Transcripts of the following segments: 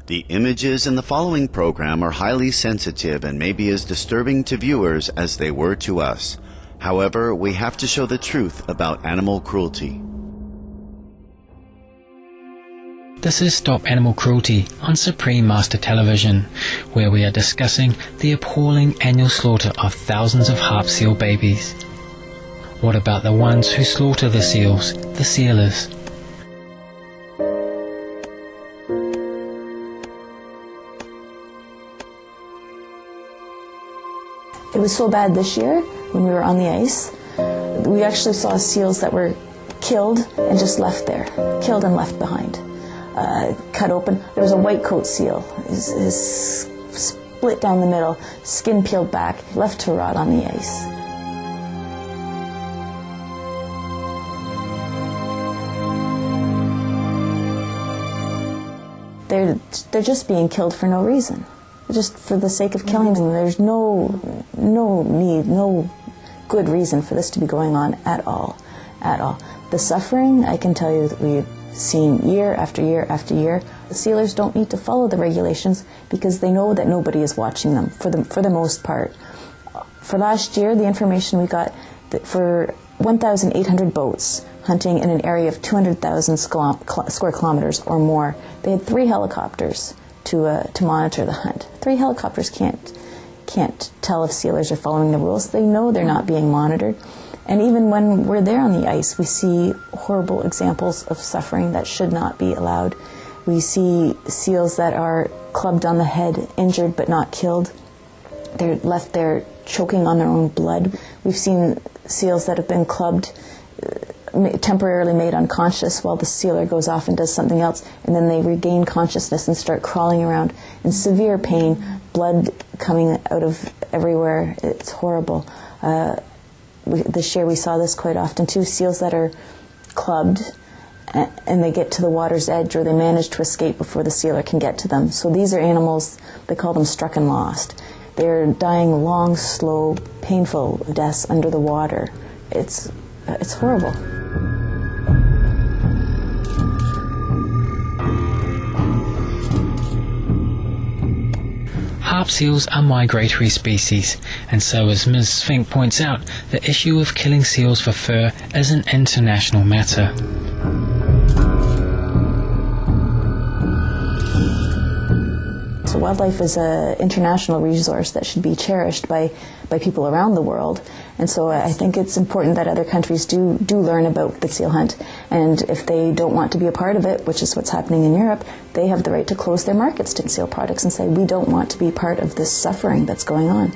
The images in the following program are highly sensitive and may be as disturbing to viewers as they were to us. However, we have to show the truth about animal cruelty. This is Stop Animal Cruelty on Supreme Master Television, where we are discussing the appalling annual slaughter of thousands of harp seal babies. What about the ones who slaughter the seals, the sealers? It was so bad this year when we were on the ice. We actually saw seals that were killed and just left there, killed and left behind. Cut open. There was a white coat seal. His split down the middle, skin peeled back, left to rot on the ice. They're just being killed for no reason. Just for the sake of killing them. There's no need, no good reason for this to be going on at all. The suffering, I can tell you that we've seen year after year after year. The sealers don't need to follow the regulations because they know that nobody is watching them for the most part. For last year, the information we got that for 1,800 boats hunting in an area of 200,000 square kilometers or more, they had 3 helicopters to monitor the hunt. 3 helicopters can't tell if sealers are following the rules. They know they're not being monitored. And even when we're there on the ice, we see horrible examples of suffering that should not be allowed. We see seals that are clubbed on the head, injured but not killed. They're left there choking on their own blood. We've seen seals that have been clubbed, temporarily made unconscious while the sealer goes off and does something else, and then they regain consciousness and start crawling around in severe pain, blood coming out of everywhere. It's horrible. This year we saw this quite often too, seals that are clubbed and they get to the water's edge, or they manage to escape before the sealer can get to them. So these are animals, they call them struck and lost. They're dying long, slow, painful deaths under the water. It's horrible. Harp seals are migratory species, and so as Ms. Fink points out, the issue of killing seals for fur is an international matter. So wildlife is an international resource that should be cherished by people around the world. And so I think it's important that other countries do learn about the seal hunt. And if they don't want to be a part of it, which is what's happening in Europe, they have the right to close their markets to seal products and say, we don't want to be part of this suffering that's going on.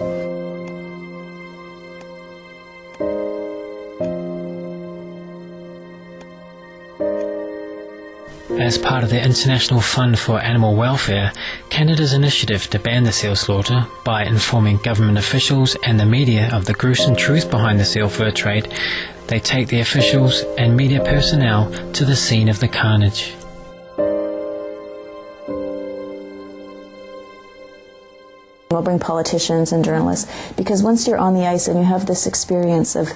As part of the International Fund for Animal Welfare, Canada's initiative to ban the seal slaughter by informing government officials and the media of the gruesome truth behind the seal fur trade, they take the officials and media personnel to the scene of the carnage. We'll bring politicians and journalists, because once you're on the ice and you have this experience of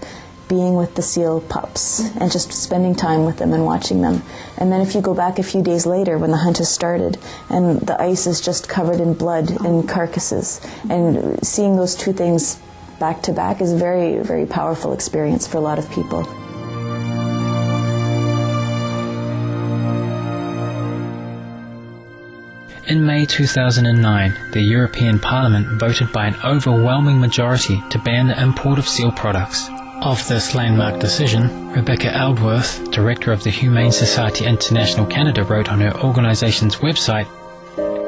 being with the seal pups and just spending time with them and watching them, and then if you go back a few days later when the hunt has started and the ice is just covered in blood and carcasses, and seeing those two things back to back is a very, very powerful experience for a lot of people. In May 2009, the European Parliament voted by an overwhelming majority to ban the import of seal products. Of this landmark decision, Rebecca Eldworth, director of the Humane Society International Canada, wrote on her organisation's website,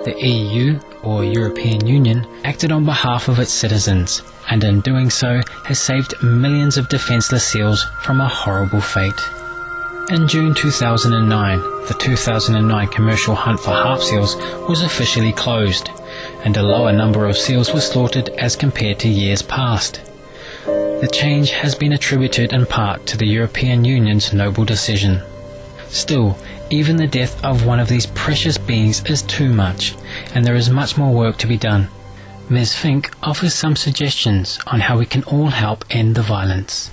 "The EU, or European Union, acted on behalf of its citizens, and in doing so has saved millions of defenceless seals from a horrible fate." In June 2009, the 2009 commercial hunt for harp seals was officially closed, and a lower number of seals were slaughtered as compared to years past. The change has been attributed in part to the European Union's noble decision. Still, even the death of one of these precious beings is too much, and there is much more work to be done. Ms. Fink offers some suggestions on how we can all help end the violence.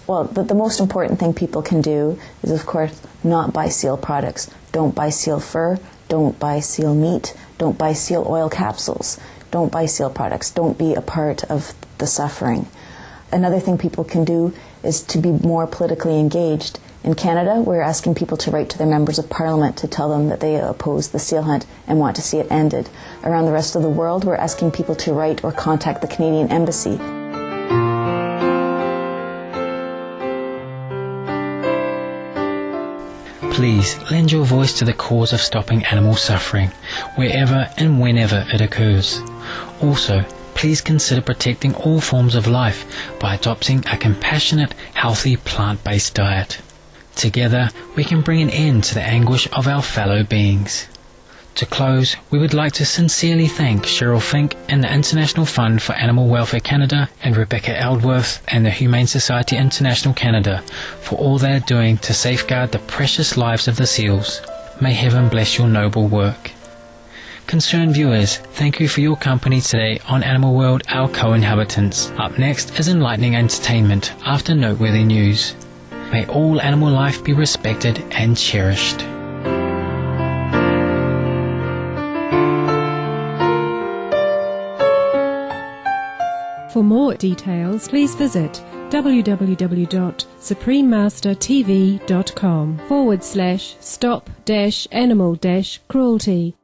Well, the most important thing people can do is, of course, not buy seal products. Don't buy seal fur. don't buy seal meat, don't buy seal oil capsules, don't buy seal products, don't be a part of the suffering. Another thing people can do is to be more politically engaged. In Canada, we're asking people to write to their members of parliament to tell them that they oppose the seal hunt and want to see it ended. Around the rest of the world, we're asking people to write or contact the Canadian Embassy. Please lend your voice to the cause of stopping animal suffering, wherever and whenever it occurs. Also, please consider protecting all forms of life by adopting a compassionate, healthy, plant-based diet. Together, we can bring an end to the anguish of our fellow beings. To close, we would like to sincerely thank Cheryl Fink and the International Fund for Animal Welfare Canada and Rebecca Eldworth and the Humane Society International Canada for all they are doing to safeguard the precious lives of the seals. May heaven bless your noble work. Concerned viewers, thank you for your company today on Animal World, Our Co-Inhabitants. Up next is enlightening entertainment after noteworthy news. May all animal life be respected and cherished. For more details, please visit www.suprememastertv.com/stop-animal-cruelty.